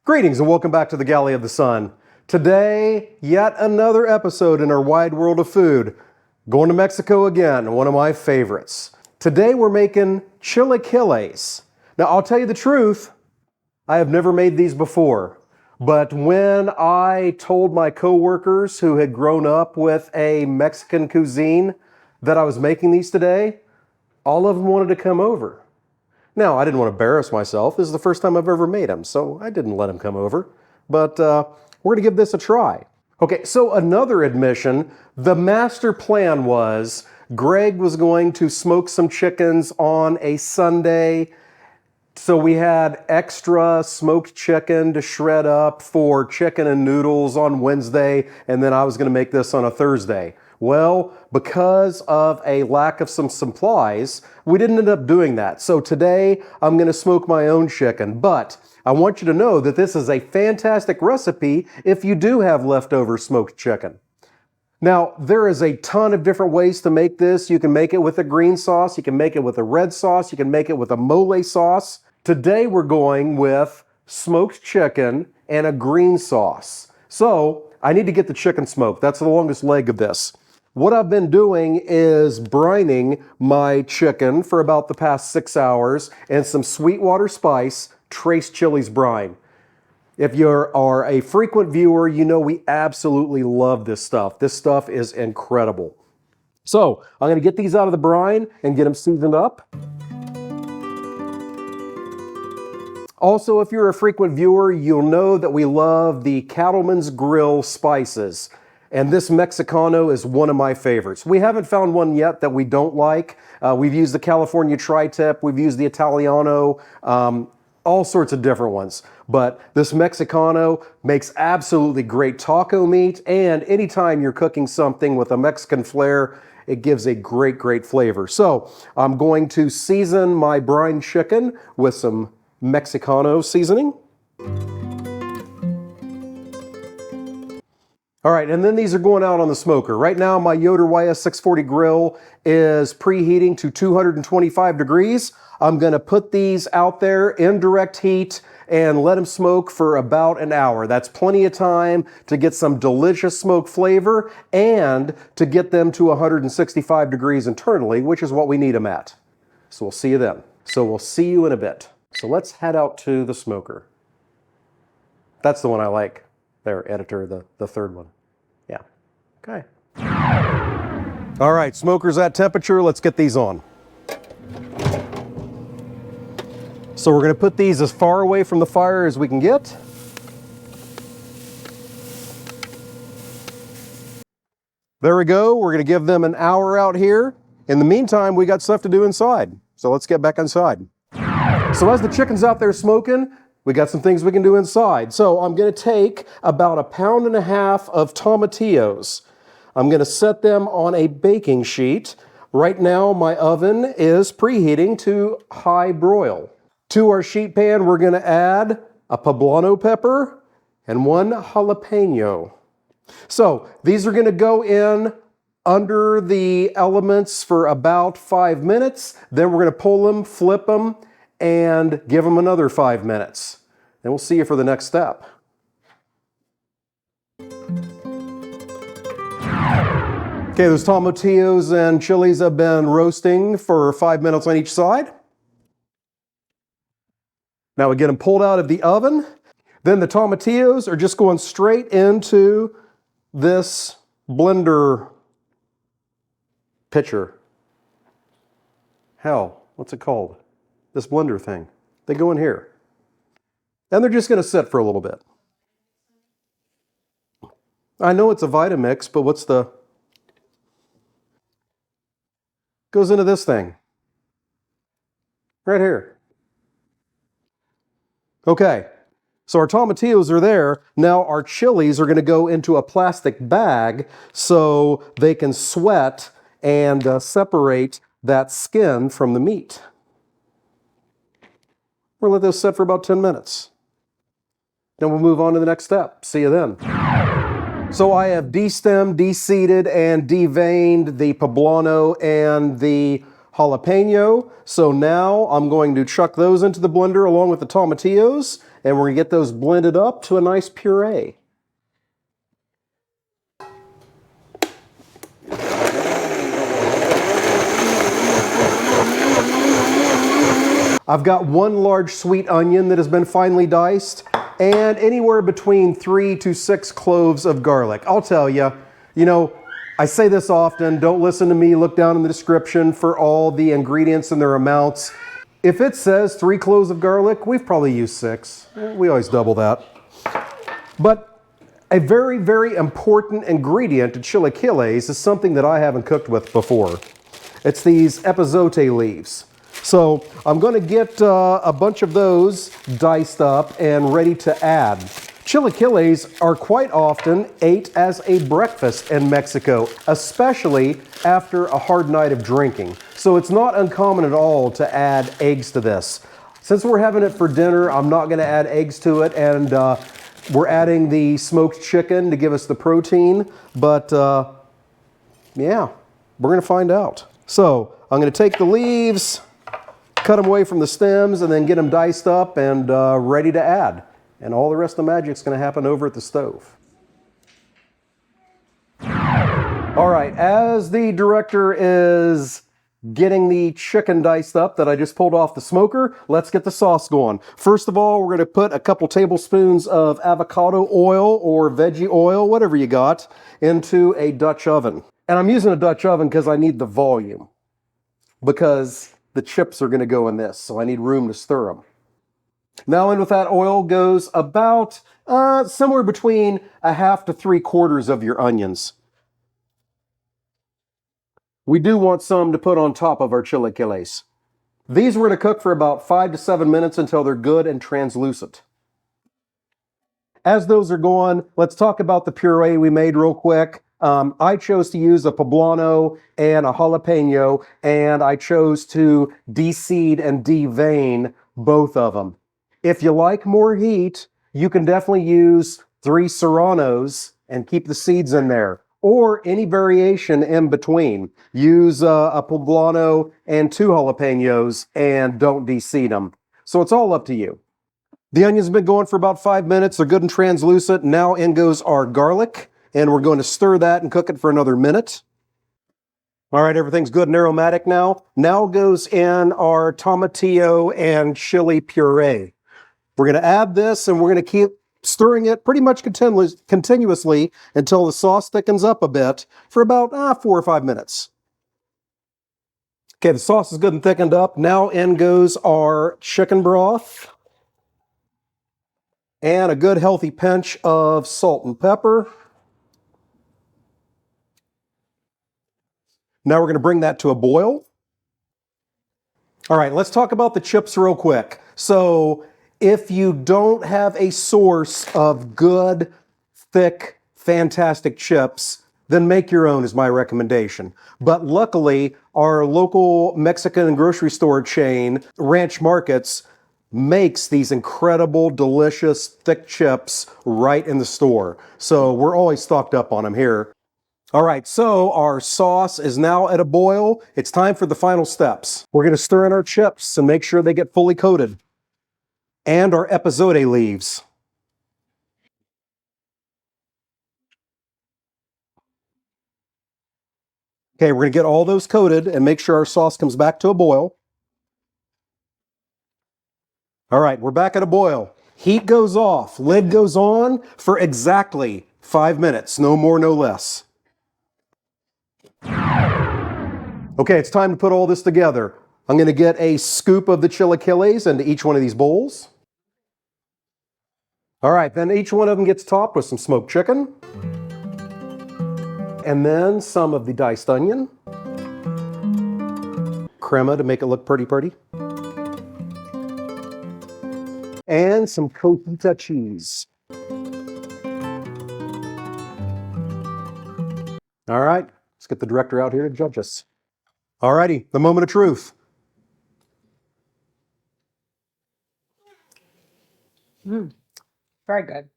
Greetings and welcome back to the Galley of the Sun. Today, yet another episode in our wide world of food. Going to Mexico again, one of my favorites. Today we're making chilaquiles. Now I'll tell you the truth, I have never made these before. But when I told my coworkers who had grown up with a Mexican cuisine that I was making these today, all of them wanted to come over. Now, I didn't want to embarrass myself. This is the first time I've ever made them, so I didn't let them come over. But we're going to give this a try. Okay, so another admission, the master plan was Greg was going to smoke some chickens on a Sunday. So we had extra smoked chicken to shred up for chicken and noodles on Wednesday, and then I was going to make this on a Thursday. Well, because of a lack of some supplies, we didn't end up doing that. So today I'm going to smoke my own chicken, but I want you to know that this is a fantastic recipe if you do have leftover smoked chicken. Now, there is a ton of different ways to make this. You can make it with a green sauce, you can make it with a red sauce, you can make it with a mole sauce. Today we're going with smoked chicken and a green sauce. So I need to get the chicken smoked. That's the longest leg of this. What I've been doing is brining my chicken for about the past 6 hours and some Sweetwater Spice Trace Chilies brine. If you are a frequent viewer, you know we absolutely love this stuff. This stuff is incredible. So I'm going to get these out of the brine and get them seasoned up. Also, if you're a frequent viewer, you'll know that we love the Cattleman's Grill spices. And this Mexicano is one of my favorites. We haven't found one yet that we don't like. We've used the California Tri-Tip, we've used the Italiano, all sorts of different ones. But this Mexicano makes absolutely great taco meat, and anytime you're cooking something with a Mexican flair, it gives a great, great flavor. So I'm going to season my brine chicken with some Mexicano seasoning. All right, and then these are going out on the smoker. Right now, my Yoder YS640 grill is preheating to 225 degrees. I'm gonna put these out there in direct heat and let them smoke for about an hour. That's plenty of time to get some delicious smoke flavor and to get them to 165 degrees internally, which is what we need them at. So we'll see you then. So we'll see you in a bit. So let's head out to the smoker. That's the one I like. There, editor, the third one. Yeah, okay. All right, smoker's at temperature. Let's get these on. So we're gonna put these as far away from the fire as we can get. There we go. We're gonna give them an hour out here. In the meantime, we got stuff to do inside. So let's get back inside. So as the chicken's out there smoking, we got some things we can do inside. So I'm going to take about 1.5 pounds of tomatillos. I'm going to set them on a baking sheet. Right now my oven is preheating to high broil. To our sheet pan we're going to add a poblano pepper and 1 jalapeno. So these are going to go in under the elements for about 5 minutes. Then we're going to pull them, flip them, and give them another 5 minutes. Then we'll see you for the next step. Okay, those tomatillos and chilies have been roasting for 5 minutes on each side. Now we get them pulled out of the oven. Then the tomatillos are just going straight into this blender pitcher. Hell, what's it called? This blender thing. They go in here. And they're just going to sit for a little bit. I know it's a Vitamix, but what's the... Goes into this thing. Right here. Okay. So our tomatillos are there. Now our chilies are going to go into a plastic bag so they can sweat and separate that skin from the meat. We'll let those sit for about 10 minutes. Then we'll move on to the next step. See you then. So I have destemmed, deseeded, and deveined the poblano and the jalapeno. So now I'm going to chuck those into the blender along with the tomatillos and we're gonna get those blended up to a nice puree. I've got one large sweet onion that has been finely diced, and anywhere between 3 to 6 cloves of garlic. I'll tell you, I say this often, don't listen to me, look down in the description for all the ingredients and their amounts. If it says 3 cloves of garlic, we've probably used 6. We always double that. But a very, very important ingredient to chilaquiles is something that I haven't cooked with before. It's these epazote leaves. So I'm going to get a bunch of those diced up and ready to add. Chilaquiles are quite often ate as a breakfast in Mexico, especially after a hard night of drinking. So it's not uncommon at all to add eggs to this. Since we're having it for dinner, I'm not going to add eggs to it, and we're adding the smoked chicken to give us the protein. But yeah, we're going to find out. So I'm going to take the leaves, cut them away from the stems, and then get them diced up and ready to add. And all the rest of the magic's going to happen over at the stove. All right, as the director is getting the chicken diced up that I just pulled off the smoker, let's get the sauce going. First of all, we're going to put a couple tablespoons of avocado oil or veggie oil, whatever you got, into a Dutch oven. And I'm using a Dutch oven because I need the volume, because the chips are going to go in this, so I need room to stir them. Now in with that oil goes about somewhere between 1/2 to 3/4 of your onions. We do want some to put on top of our chilaquiles. These we're going to cook for about 5 to 7 minutes until they're good and translucent. As those are going, let's talk about the puree we made real quick. I chose to use a poblano and a jalapeno, and I chose to de-seed and de-vein both of them. If you like more heat, you can definitely use 3 serranos and keep the seeds in there, or any variation in between. Use a poblano and 2 jalapenos and don't de-seed them. So it's all up to you. The onions have been going for about 5 minutes. They're good and translucent. Now in goes our garlic, and we're going to stir that and cook it for another minute. All right, everything's good and aromatic now. Now goes in our tomatillo and chili puree. We're going to add this, and we're going to keep stirring it pretty much continuously until the sauce thickens up a bit for about 4 or 5 minutes. Okay, the sauce is good and thickened up. Now in goes our chicken broth and a good healthy pinch of salt and pepper. Now we're going to bring that to a boil. All right, let's talk about the chips real quick. So if you don't have a source of good, thick, fantastic chips, then make your own is my recommendation. But luckily, our local Mexican grocery store chain, Ranch Markets, makes these incredible, delicious, thick chips right in the store. So we're always stocked up on them here. All right, so our sauce is now at a boil. It's time for the final steps. We're going to stir in our chips and make sure they get fully coated. And our epazote leaves. Okay, we're going to get all those coated and make sure our sauce comes back to a boil. All right, we're back at a boil. Heat goes off, lid goes on for exactly 5 minutes, no more, no less. Okay, it's time to put all this together. I'm going to get a scoop of the chilaquiles into each one of these bowls. All right, then each one of them gets topped with some smoked chicken. And then some of the diced onion. Crema to make it look pretty. And some cotija cheese. All right, let's get the director out here to judge us. All righty, the moment of truth. Very good.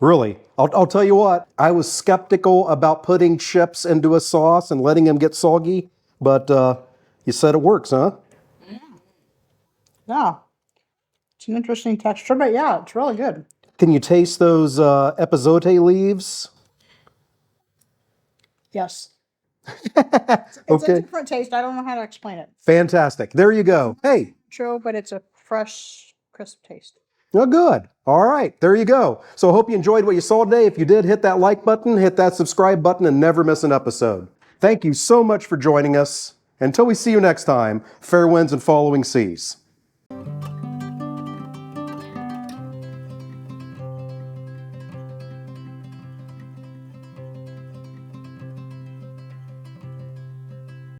Really, I'll tell you what, I was skeptical about putting chips into a sauce and letting them get soggy, but you said it works, huh? Yeah. It's an interesting texture, but yeah, it's really good. Can you taste those epazote leaves? Yes. It's a Okay. different taste. I don't know how to explain it. Fantastic. There you go. Hey. True, but it's a fresh, crisp taste. Oh, good. All right. There you go. So I hope you enjoyed what you saw today. If you did, hit that like button, hit that subscribe button, and never miss an episode. Thank you so much for joining us. Until we see you next time, fair winds and following seas.